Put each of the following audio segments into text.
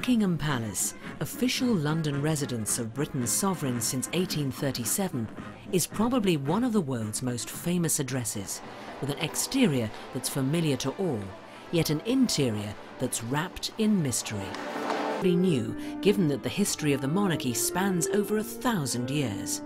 Buckingham Palace, official London residence of Britain's sovereign since 1837, is probably one of the world's most famous addresses, with an exterior that's familiar to all, yet an interior that's wrapped in mystery. New, given that the history of the monarchy spans over 1,000 years.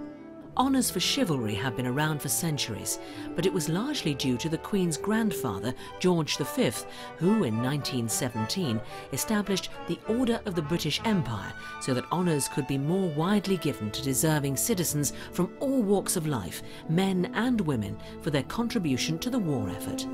Honours for chivalry have been around for centuries, but it was largely due to the Queen's grandfather, George V, who in 1917 established the Order of the British Empire so that honours could be more widely given to deserving citizens from all walks of life, men and women, for their contribution to the war effort.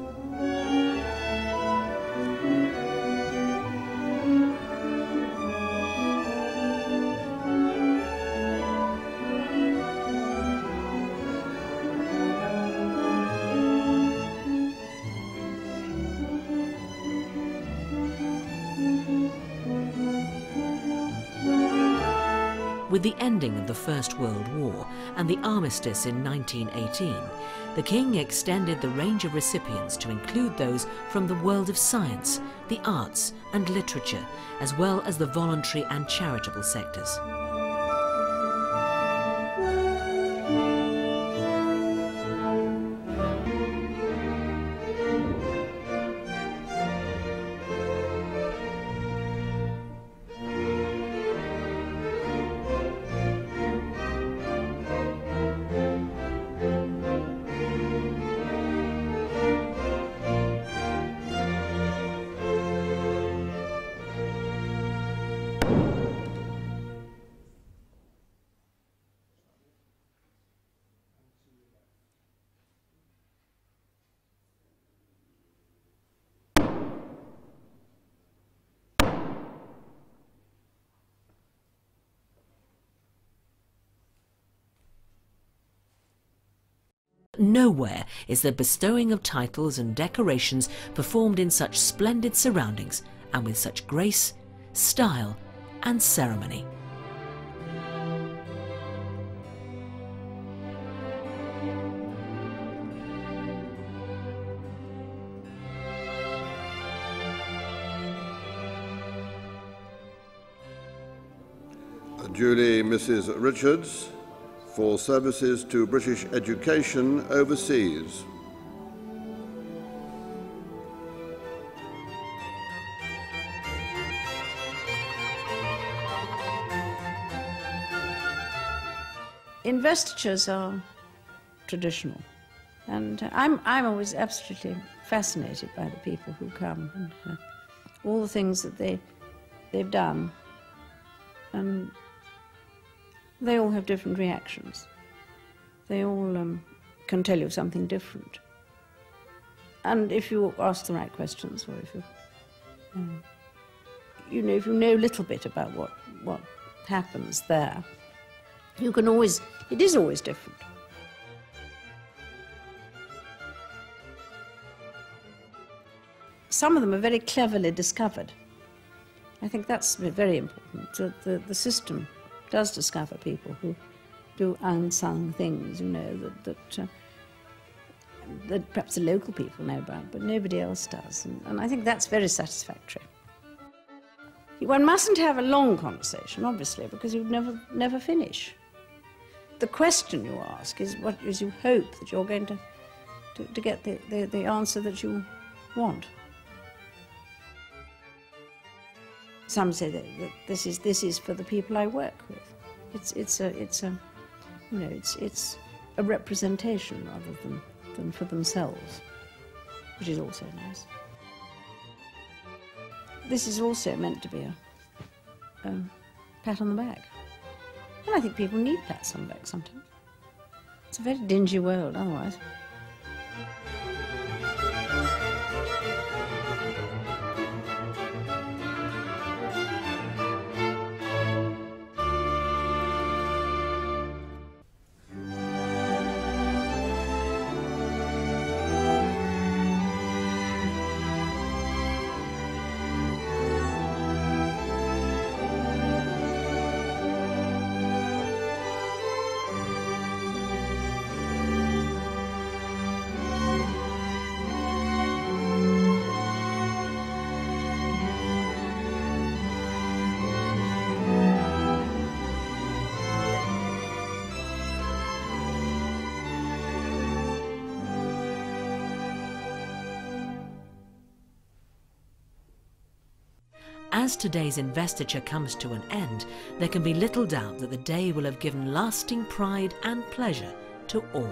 With the ending of the First World War and the armistice in 1918, the King extended the range of recipients to include those from the world of science, the arts and literature, as well as the voluntary and charitable sectors. Nowhere is the bestowing of titles and decorations performed in such splendid surroundings and with such grace, style and ceremony. Duly Mrs. Richards, for services to British education overseas. Investitures are traditional, and I'm always absolutely fascinated by the people who come and all the things that they've done, and they all have different reactions. They all can tell you something different. And if you ask the right questions, or if if you know a little bit about what happens there, you can always, it is always different. Some of them are very cleverly discovered. I think that's very important. The system does discover people who do unsung things, that perhaps the local people know about, but nobody else does. And I think that's very satisfactory. One mustn't have a long conversation, obviously, because you'd never finish. The question you ask is what is you hope that you're going to get the answer that you want. Some say that this is for the people I work with. It's a representation rather than for themselves, which is also nice. This is also meant to be a pat on the back, and I think people need pats on the back sometimes. It's a very dingy world otherwise. as today's investiture comes to an end, there can be little doubt that the day will have given lasting pride and pleasure to all.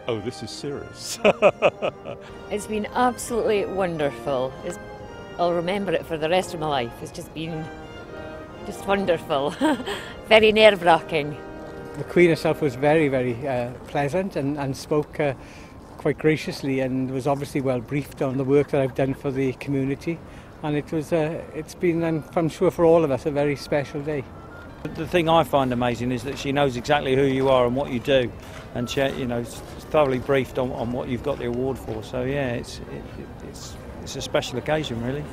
Oh, this is serious. It's been absolutely wonderful. I'll remember it for the rest of my life. It's just been wonderful. Very nerve-wracking. The Queen herself was very, very pleasant and spoke quite graciously, and was obviously well briefed on the work that I've done for the community. And it's been, I'm sure for all of us, a very special day. The thing I find amazing is that she knows exactly who you are and what you do, and she, is thoroughly briefed on what you've got the award for. So yeah, it's a special occasion, really.